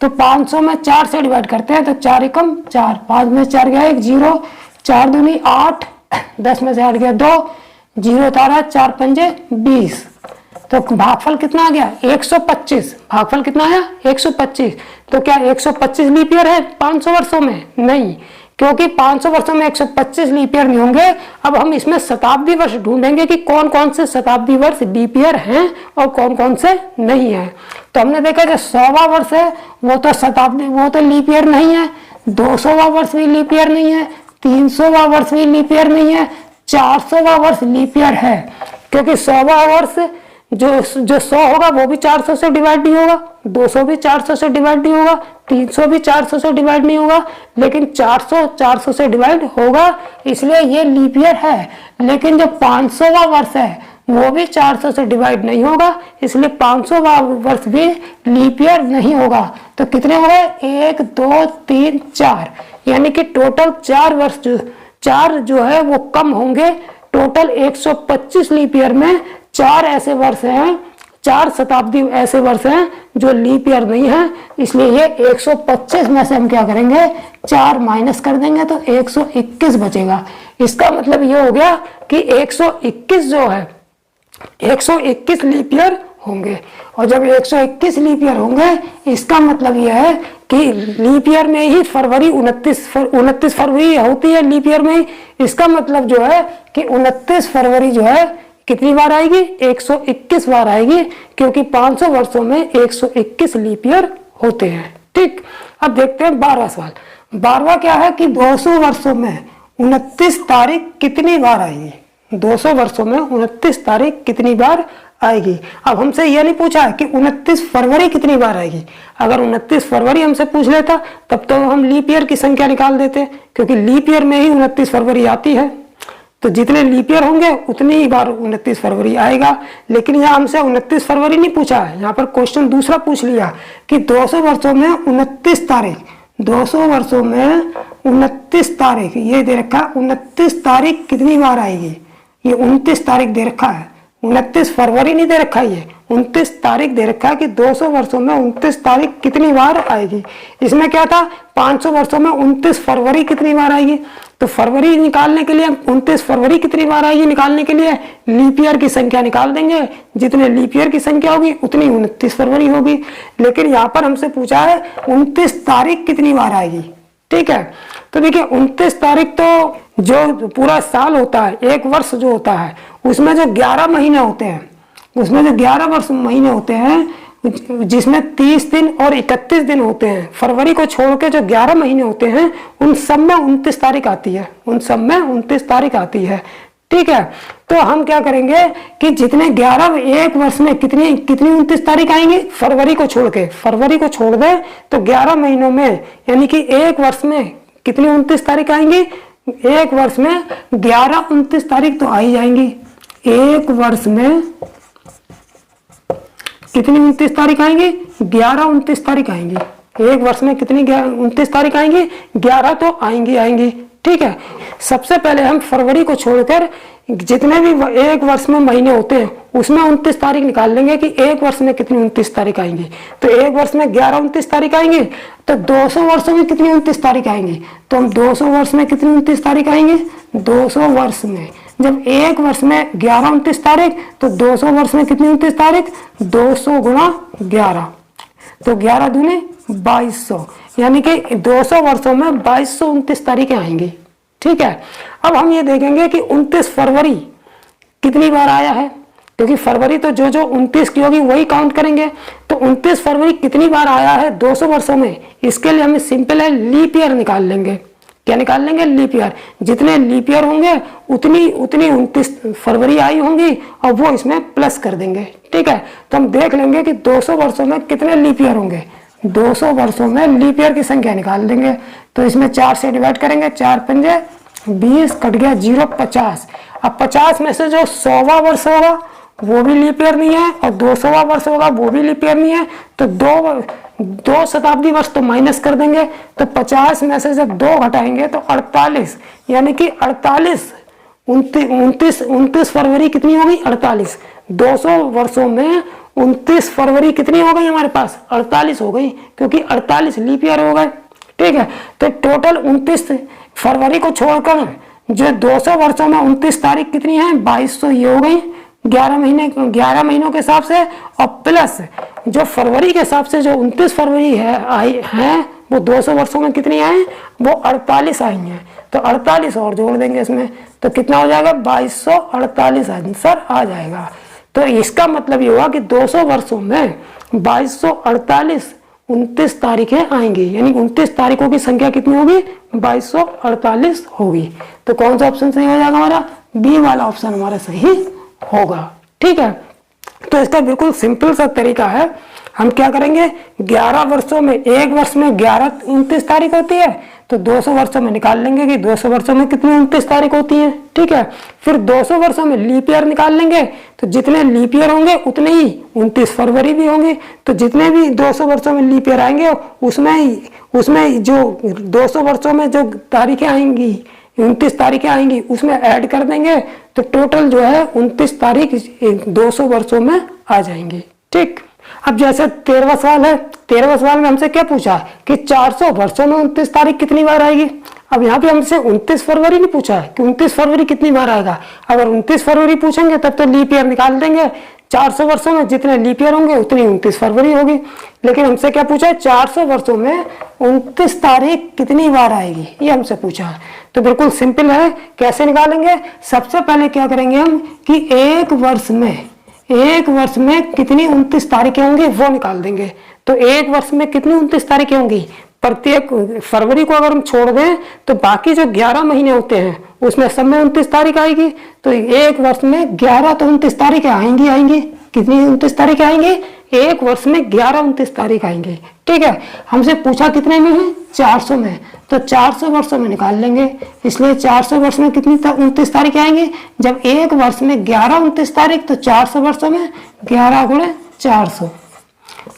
तो 500 में 4 से डिवाइड करते हैं तो 4 एकम 4, 5 में 4 गया 1, 0, 4 दूनी 8, 10 में से 8 गया 2, 0 तारा, 4 पंजे 20। तो भागफल कितना आ गया? 125। भागफल कितना आया? 125। तो क्या 125 लीप ईयर है 500 वर्षों में? नहीं, क्योंकि 500 वर्षों में 125 लीप ईयर नहीं होंगे। अब हम इसमें शताब्दी वर्ष ढूंढेंगे कि कौन कौन से शताब्दी वर्ष लीप ईयर हैं और कौन कौन से नहीं है। तो हमने देखा जो 100वां वर्ष है वो तो शताब्दी, वो तो लीप ईयर नहीं है। 200वां वर्ष भी लीप ईयर नहीं है। 300वां वर्ष भी लीप ईयर नहीं है। 400वां वर्ष लीप ईयर है, क्योंकि 100वां वर्ष जो 100 होगा वो भी 400 से डिवाइड नहीं होगा, 200 भी 400 से डिवाइड नहीं होगा, 300 भी 400 से डिवाइड नहीं होगा, लेकिन 400 से डिवाइड होगा, इसलिए ये लीप ईयर है। लेकिन जो 500वां वर्ष है वो भी 400 से डिवाइड नहीं होगा, इसलिए 500वां वर्ष भी लीप ईयर नहीं होगा। तो कितने हो गए? 1 2 3 4, यानी कि टोटल 4 वर्ष, 4 जो है वो कम होंगे। टोटल 125 लीप ईयर में 4 ऐसे वर्ष हैं, 4 शताब्दी ऐसे वर्ष हैं जो लीप ईयर नहीं है, इसलिए ये 125 में से हम क्या करेंगे? 4 माइनस कर देंगे तो 121 बचेगा। इसका मतलब ये हो गया कि 121 जो है 121 लीप ईयर होंगे। और जब 121 लीप ईयर होंगे इसका मतलब यह है कि लीप ईयर में ही फरवरी 29 फरवरी होती है लीप ईयर में। इसका मतलब जो है कि 29 फरवरी जो है कितनी बार आएगी? 121 बार आएगी, क्योंकि 500 वर्षों में 121 लीप ईयर होते हैं। ठीक, अब देखते हैं 12वां सवाल। 12वां क्या है कि 200 वर्षों में 29 तारीख कितनी बार आएगी? 200 वर्षों में 29 तारीख कितनी बार आएगी? अब हमसे यह नहीं पूछा है कि 29 फरवरी कितनी बार आएगी। अगर 29 फरवरी हमसे पूछ लेता तब तो हम लीप ईयर की संख्या निकाल देते, क्योंकि लीप ईयर में ही 29 फरवरी आती है। तो जितने लीप ईयर होंगे उतनी ही बार 29 फरवरी आएगा। लेकिन यहाँ हमसे 29 फरवरी नहीं पूछा है, यहाँ पर क्वेश्चन दूसरा पूछ लिया कि 200 वर्षों में 29 तारीख, 200 वर्षों में 29 तारीख ये दे रखा है, 29 तारीख कितनी बार आएगी? ये 29 तारीख दे रखा है, 29 फरवरी नहीं दे रखा है, ये 29 तारीख दे रखा है कि 200 वर्षों में 29 तारीख कितनी बार आएगी। इसमें क्या था? 500 वर्षों में 29 फरवरी कितनी बार आएगी। तो फरवरी निकालने के लिए 29 फरवरी कितनी बार आएगी निकालने के लिए लीप ईयर की संख्या निकाल देंगे। जितने लीप ईयर की संख्या होगी उतनी 29 फरवरी होगी। लेकिन यहाँ पर हमसे पूछा है 29 तारीख कितनी बार आएगी। ठीक है, तो देखिए 29 तारीख तो जो पूरा साल होता है, एक वर्ष जो होता है, उसमें जो 11 महीने होते हैं, उसमें जो 11 वर्ष महीने होते हैं, जिसमें 30 दिन और 31 दिन होते हैं, फरवरी को छोड़ के जो 11 महीने होते हैं उन सब में 29 तारीख आती है, उन सब में 29 तारीख आती है। ठीक है, तो हम क्या करेंगे कि जितने 11 एक वर्ष में कितनी 29 तारीख आएंगी फरवरी को छोड़ के, फरवरी को छोड़ दे तो 11 महीनों में यानी कि एक वर्ष में कितनी 29 तारीख आएंगी? एक वर्ष में 11 29 तारीख तो आ ही जाएंगी। एक वर्ष में कितनी 29 तारीख आएंगी? 11 29 तारीख आएंगी। एक वर्ष में कितनी 29 तारीख आएंगी? 11 तो आएंगी। ठीक है, सबसे पहले हम फरवरी को छोड़कर जितने भी एक वर्ष में महीने होते हैं उसमें 29 तारीख निकाल लेंगे कि एक वर्ष में कितनी 29 तारीख आएंगी। तो एक वर्ष में 11 29 तारीख आएंगी, तो 200 वर्षों में कितनी 29 तारीख आएंगी? तो हम 200 वर्ष में कितनी 29 तारीख आएंगी? 200 वर्ष में जब एक वर्ष में 11 29 तारीख, तो 200 वर्ष में कितनी 29 तारीख? 200 गुणा 11, तो 11 दूने 2200, यानी कि 200 वर्षों में 2229 तारीखें आएंगी। ठीक है, अब हम ये देखेंगे कि 29 फरवरी कितनी बार आया है, क्योंकि फरवरी तो जो 29 की होगी वही काउंट करेंगे। तो 29 फरवरी कितनी बार आया है 200 वर्षों में? इसके लिए हमें सिंपल है, लीप ईयर निकाल लेंगे। क्या निकाल लेंगे? Leap year. जितने लीप ईयर होंगे उतनी 29 फरवरी आई होंगी और वो इसमें प्लस कर देंगे। ठीक है, तो हम देख लेंगे कि 200 वर्षों में कितने लीप ईयर होंगे। 200 वर्षों में लीप ईयर की संख्या निकाल देंगे, तो इसमें 4 से डिवाइड करेंगे, 4 पंजे 20, कट गया 0 50। अब 50 में से जो 100वां वर्ष होगा वो भी लीप ईयर नहीं है और 200वां वर्ष होगा वो भी लीप ईयर नहीं है, तो दो शताब्दी वर्ष तो माइनस कर देंगे। तो 50 में से जब 2 घटाएंगे तो 48, यानी कि 29 फरवरी कितनी होगी? 48। 200 वर्षों में 29 फरवरी कितनी हो गई हमारे पास? 48 हो गई, क्योंकि 48 लीप ईयर हो गए। ठीक है, तो टोटल 29 फरवरी को छोड़कर जो 200 वर्षों में 29 तारीख कितनी है? 2200 ये हो गई 11 महीनों के हिसाब से, और प्लस जो फरवरी के हिसाब से जो 29 फरवरी है वो 200 वर्षों में कितनी आए? वो 48 आई हैं। तो 48 और जोड़ देंगे इसमें, तो कितना हो जाएगा? 2248 आंसर आ जाएगा। तो इसका मतलब ये हुआ कि 200 वर्षों में 2248 29 तारीखें आएंगी, यानी 29 तारीखों की संख्या कितनी होगी? 2248 होगी। तो कौन सा ऑप्शन सही हो जाएगा हमारा? बी वाला ऑप्शन हमारा सही होगा। ठीक है, तो इसका बिल्कुल सिंपल सा तरीका है। हम क्या करेंगे? 11 वर्षों में, एक वर्ष में 11 29 तारीख होती है, तो 200 वर्षों में निकाल लेंगे कि 200 वर्षों में कितनी 29 तारीख होती है। ठीक है, फिर 200 वर्षों में लीप ईयर निकाल लेंगे, तो जितने लीप ईयर होंगे उतने ही 29 फरवरी भी होंगे। तो जितने भी 200 वर्षों में लीप ईयर आएंगे उसमें जो 200 वर्षों में जो तारीखें आएंगी 29 तारीखें आएंगी उसमें ऐड कर देंगे, तो टोटल जो है 29 तारीख 200 वर्षों में आ जाएंगी। ठीक, अब जैसे 13वां सवाल है, 13वां सवाल में हमसे क्या पूछा है कि 400 वर्षों में 29 तारीख कितनी बार आएगी। अब यहाँ पे हमसे 29 फरवरी नहीं पूछा है कि 29 फरवरी कितनी बार आएगा। अगर 29 फरवरी पूछेंगे तब तो लीप ईयर निकाल देंगे, 400 वर्षों में जितने लीप ईयर होंगे उतनी 29 फरवरी होगी। लेकिन हमसे क्या पूछा है? 400 वर्षों में 29 तारीख कितनी बार आएगी, ये हमसे पूछा है। तो बिल्कुल सिंपल है, कैसे निकालेंगे? सबसे पहले क्या करेंगे हम कि एक वर्ष में कितनी 29 तारीखें होंगी वो निकाल देंगे। तो एक वर्ष में कितनी 29 तारीखें होंगी? प्रत्येक फरवरी को अगर हम छोड़ दें तो बाकी जो 11 महीने होते हैं उसमें सब में 29 तारीख आएगी। तो एक वर्ष में 11 तो 29 तारीखें आएंगी। कितनी 29 तारीखें आएंगी? एक वर्ष में 11 29 तारीख आएंगे। ठीक है, हमसे पूछा कितने में है? 400 में, तो 400 वर्षों में निकाल लेंगे। इसलिए 400 वर्ष में कितनी 29 तारीखें आएंगी? जब एक वर्ष में 11 29 तारीख, तो 400 वर्षों में 11 गुणे 400,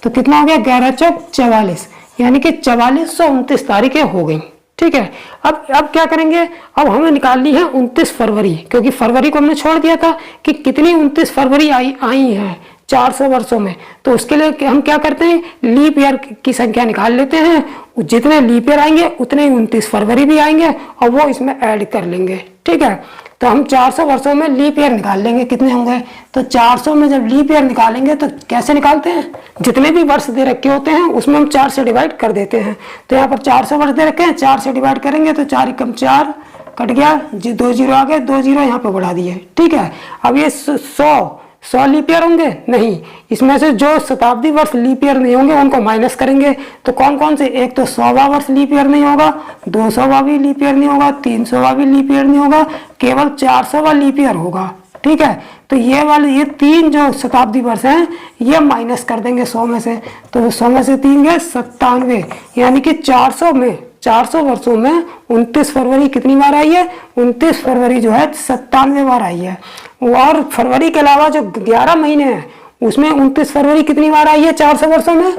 तो कितना हो गया? 11 चौक 44, यानी कि 4429 तारीखें हो गई। ठीक है, अब क्या करेंगे? अब हमें निकालनी है 29 फरवरी, क्योंकि फरवरी को हमने छोड़ दिया था कि कितनी 29 फरवरी आई है 400 वर्षों में। तो उसके लिए हम क्या करते हैं? लीप ईयर की संख्या निकाल लेते हैं। जितने लीप ईयर आएंगे उतने ही 29 फरवरी भी आएंगे और वो इसमें ऐड कर लेंगे। ठीक है, तो हम 400 वर्षों में लीप ईयर निकाल लेंगे, कितने होंगे? तो 400 में जब लीप ईयर निकालेंगे तो कैसे निकालते हैं? जितने भी वर्ष दे रखे होते हैं उसमें हम 4 से डिवाइड कर देते हैं। तो यहाँ पर 400 वर्ष दे रखे हैं, 4 से डिवाइड करेंगे तो 4 एकम 4 कट गया, 2 जीरो आ गए, 2 जीरो यहाँ पे बढ़ा दिए। ठीक है, अब ये 100 लीप ईयर होंगे नहीं, इसमें से जो शताब्दी वर्ष लीप ईयर नहीं होंगे उनको माइनस करेंगे। तो कौन कौन से? एक तो 100वां वर्ष लीप ईयर नहीं होगा, 200वां भी लीप ईयर नहीं होगा, 300वां भी लीप ईयर नहीं होगा, केवल 400वां लीप ईयर होगा। ठीक है, तो ये 3 जो शताब्दी वर्ष हैं ये माइनस कर देंगे 100 में से। तो 100 में से 3 गए 97, यानी कि 400 वर्षों में 29 फरवरी कितनी बार आई है? 29 फरवरी जो है 97 बार आई है। और फरवरी के अलावा जो 11 महीने हैं उसमें 29 फरवरी कितनी बार आई है 400 वर्षों में,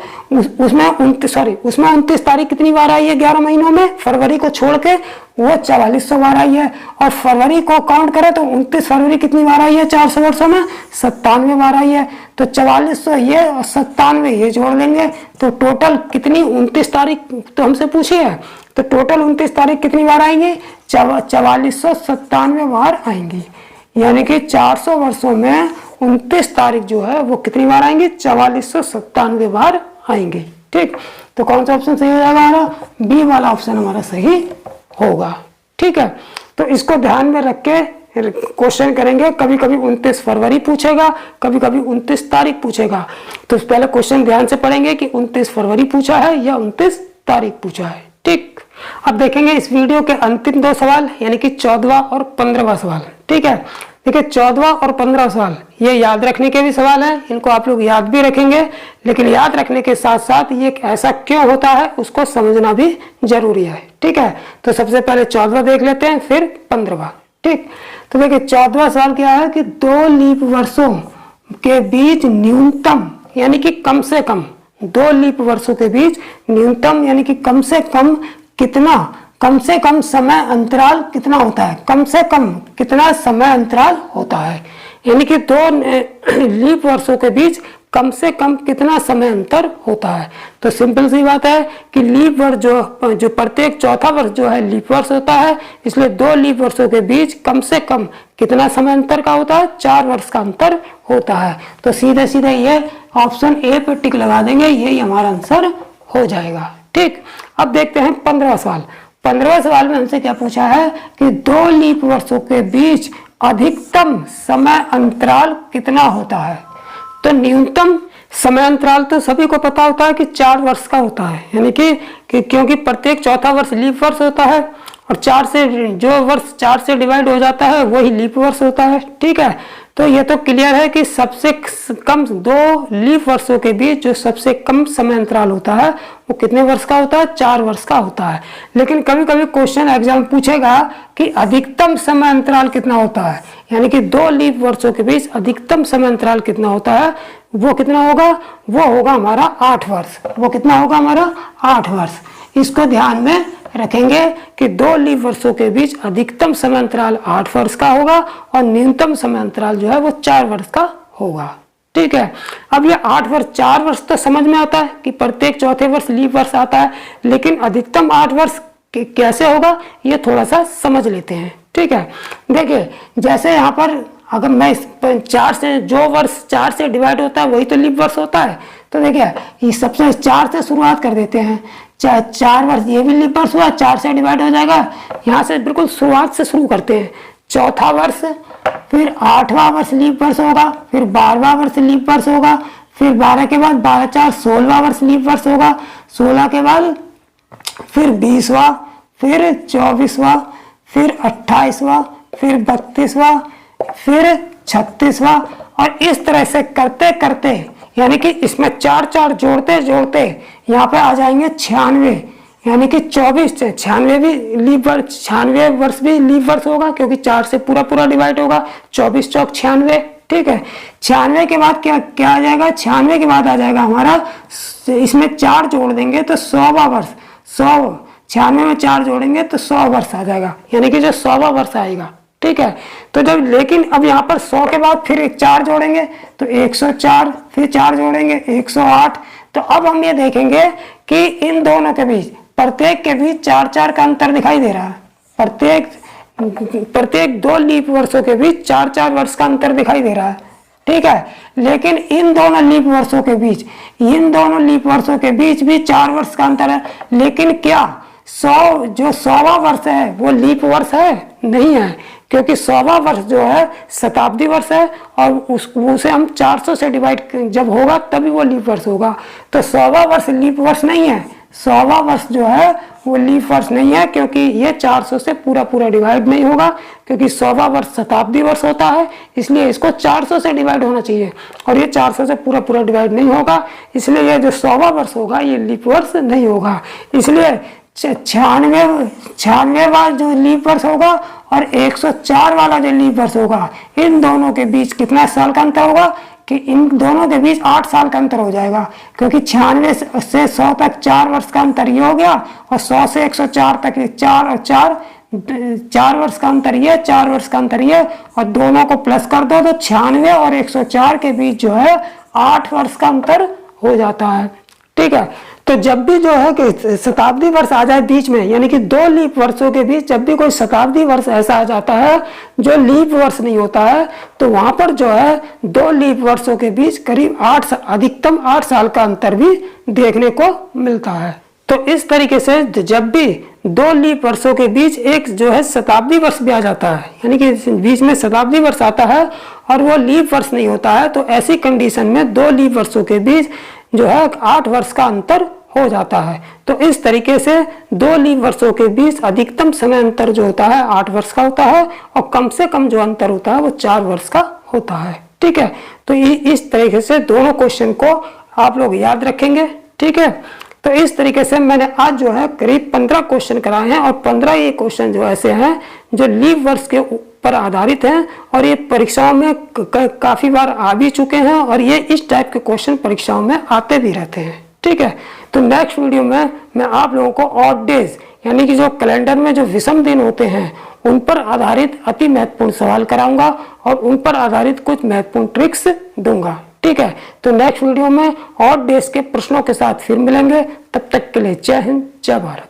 उसमें 29 तारीख कितनी बार आई है 11 महीनों में, फरवरी को छोड़ के वो 4400 बार आई है। और फरवरी को काउंट करें तो 29 फरवरी कितनी बार आई है 400 वर्षों में, 97 बार आई है। तो 4400 ये और 97 ये जोड़ लेंगे तो टोटल कितनी 29 तारीख तो हमसे पूछी है, तो टोटल 29 तारीख कितनी बार आएंगी 4497 बार आएंगी। यानी कि 400 वर्षों में 29 तारीख जो है वो कितनी बार आएंगी 4497 बार आएंगे। ठीक, तो कौन सा ऑप्शन सही हो जाएगा हमारा, बी वाला ऑप्शन हमारा सही होगा। ठीक है, तो इसको ध्यान में रख के क्वेश्चन करेंगे, कभी कभी 29 फरवरी पूछेगा, कभी कभी 29 तारीख पूछेगा। तो पहले क्वेश्चन ध्यान से पढ़ेंगे कि 29 फरवरी पूछा है या 29 तारीख पूछा है। ठीक, अब देखेंगे इस वीडियो के अंतिम 2 सवाल, यानी कि 14वां और 15वां सवाल। ठीक है, देखिए 14वां और 15वां सवाल ये याद रखने के भी सवाल है, इनको आप लोग याद भी रखेंगे, लेकिन याद रखने के साथ साथ ये ऐसा क्यों होता है उसको समझना भी जरूरी है। ठीक है, तो सबसे पहले 14वां देख लेते हैं, फिर 15वां। ठीक, तो देखिए 14वां सवाल क्या है कि 2 लीप वर्षों के बीच न्यूनतम यानी कि कम से कम, 2 लीप वर्षों के बीच न्यूनतम यानी कि कम से कम समय अंतराल कितना होता है, कम से कम कितना समय अंतराल होता है, यानी कि 2 लीप वर्षों के बीच कम से कम कितना समय अंतर होता है। तो सिंपल सी बात है कि लीप वर्ष जो प्रत्येक चौथा वर्ष जो है लीप वर्ष होता है, इसलिए 2 लीप वर्षों के बीच कम से कम कितना समय अंतर का होता है, 4 वर्ष का अंतर होता है। तो सीधे सीधे ये ऑप्शन ए पे टिक लगा देंगे, यही हमारा आंसर हो जाएगा। ठीक, अब देखते हैं 15वां सवाल। 15वें सवाल में हमसे क्या पूछा है कि 2 लीप वर्षों के बीच अधिकतम समय अंतराल कितना होता है। तो न्यूनतम समय अंतराल तो सभी को पता होता है कि 4 वर्ष का होता है, यानी कि क्योंकि प्रत्येक चौथा वर्ष लीप वर्ष होता है और 4 से जो वर्ष 4 से डिवाइड हो जाता है वही लीप वर्ष होता है। ठीक है, तो ये तो क्लियर है कि सबसे कम 2 लीप वर्षों के बीच जो सबसे कम समय अंतराल होता है वो कितने वर्ष का होता है, 4 वर्ष का होता है। लेकिन कभी कभी क्वेश्चन एग्जाम पूछेगा कि अधिकतम समय अंतराल कितना होता है, यानी कि 2 लीप वर्षों के बीच अधिकतम समय अंतराल कितना होता है, वो कितना होगा, वो होगा हमारा 8 वर्ष। वो कितना होगा हमारा 8 वर्ष। इसको ध्यान में रखेंगे कि 2 लीप वर्षों के बीच अधिकतम समय अंतराल 8 वर्ष का होगा और न्यूनतम समय अंतराल जो है वो 4 वर्ष का होगा। ठीक है, अब ये 8 वर्ष 4 वर्ष तो समझ में आता है कि प्रत्येक चौथे वर्ष लीप वर्ष आता है, लेकिन अधिकतम 8 वर्ष कैसे होगा ये थोड़ा सा समझ लेते हैं। ठीक है, देखिए जैसे यहाँ पर अगर मैं 4 से जो वर्ष 4 से डिवाइड होता है वही तो लीप वर्ष होता है। तो देखिए ये सबसे 4 से शुरुआत कर देते हैं, 4 वर्ष ये भी लीप वर्ष हुआ, 4 से डिवाइड हो जाएगा। यहाँ से बिल्कुल शुरुआत से शुरू करते हैं, चौथा वर्ष, फिर 8वां वर्ष लीप वर्ष होगा, फिर 12वां वर्ष लीप वर्ष होगा, फिर 12 के बाद 12 4 16वां वर्ष लीप वर्ष होगा, 16 के बाद फिर 20वां, फिर 24वां, फिर 28वां, फिर 32वां, फिर 36वां, और इस तरह से करते करते यानी कि इसमें 4 4 जोड़ते जोड़ते यहाँ पे आ जाएंगे 96, यानी कि 24 96 भी लीप वर्ष, 96 वर्ष भी लीप वर्ष होगा क्योंकि 4 से पूरा पूरा डिवाइड होगा, 24 चौक 96। ठीक है, 96 के बाद क्या क्या आ जाएगा, 96 के बाद आ जाएगा हमारा, इसमें 4 जोड़ देंगे तो 100वां वर्ष, 100 96 में 4 जोड़ेंगे तो 100 वर्ष आ जाएगा, यानी कि जो 100वां वर्ष आएगा। ठीक है, तो जब लेकिन अब यहाँ पर 100 के बाद फिर 4 जोड़ेंगे तो 104, फिर 4 जोड़ेंगे 108। तो अब हम ये देखेंगे कि इन दोनों के बीच प्रत्येक के बीच 4 4 का अंतर दिखाई दे रहा है, प्रत्येक 2 लीप वर्षों के बीच 4 4 वर्ष का अंतर दिखाई दे रहा है। ठीक है, लेकिन इन दोनों लीप वर्षों के बीच भी 4 वर्ष का अंतर है, लेकिन क्या 100 जो 100वां वर्ष है वो लीप वर्ष है? नहीं है, क्योंकि 100वां वर्ष जो है शताब्दी वर्ष है और उसे हम 400 से डिवाइड जब होगा तभी वो लीप वर्ष होगा। तो 100वां वर्ष लीप वर्ष नहीं है, 100वां वर्ष जो है वो लीप वर्ष नहीं है, क्योंकि ये 400 से पूरा पूरा डिवाइड नहीं होगा, क्योंकि 100वां वर्ष शताब्दी वर्ष होता है, इसलिए इसको 400 से डिवाइड होना चाहिए और ये 400 से पूरा पूरा डिवाइड नहीं होगा, इसलिए ये जो 100वां वर्ष होगा ये लीप वर्ष नहीं होगा। इसलिए 96वां जो लीप वर्ष होगा और 104 वाला जो लीप वर्ष होगा, इन दोनों के बीच कितना साल का अंतर होगा, कि इन दोनों के बीच 8 साल का अंतर हो जाएगा, क्योंकि 96 से 100 तक 4 वर्ष का अंतर ये हो गया, और 100 से 104 तक 4 और 4 वर्ष का अंतर ये, 4 वर्ष का अंतर ये, और दोनों को प्लस कर दो तो 96 और 104 के बीच जो है 8 वर्ष का अंतर हो जाता है। ठीक है, तो जब भी जो है कि शताब्दी वर्ष आ जाए बीच में, यानी कि 2 लीप वर्षों के बीच जब भी कोई शताब्दी वर्ष ऐसा आ जाता है जो लीप वर्ष नहीं होता है, तो वहां पर जो है 2 लीप वर्षों के बीच करीब अधिकतम 8 साल का अंतर भी देखने को मिलता है। तो इस तरीके से जब भी 2 लीप वर्षों के बीच एक जो है शताब्दी वर्ष भी आ जाता है, यानी कि बीच में शताब्दी वर्ष आता है और वो लीप वर्ष नहीं होता है, तो ऐसी कंडीशन में 2 लीप वर्षों के बीच जो है 8 वर्ष का अंतर हो जाता है। तो इस तरीके से 2 लीप वर्षों के बीच अधिकतम समय अंतर जो होता है 8 वर्ष का होता है, और कम से कम जो अंतर होता है वो 4 वर्ष का होता है। ठीक है, तो इस तरीके से दोनों क्वेश्चन को आप लोग याद रखेंगे। ठीक है, तो इस तरीके से मैंने आज जो है करीब 15 क्वेश्चन कराए हैं, और 15 ये क्वेश्चन जो ऐसे हैं जो लीप वर्ष के पर आधारित हैं, और ये परीक्षाओं में काफी बार आ भी चुके हैं, और ये इस टाइप के क्वेश्चन परीक्षाओं में आते भी रहते हैं। ठीक है, तो नेक्स्ट वीडियो में मैं आप लोगों को ऑड डेज, यानी कि जो कैलेंडर में जो विषम दिन होते हैं उन पर आधारित अति महत्वपूर्ण सवाल कराऊंगा, और उन पर आधारित कुछ महत्वपूर्ण ट्रिक्स दूंगा। ठीक है, तो नेक्स्ट वीडियो में ऑड डेज के प्रश्नों के साथ फिर मिलेंगे। तब तक के लिए जय हिंद, जय भारत।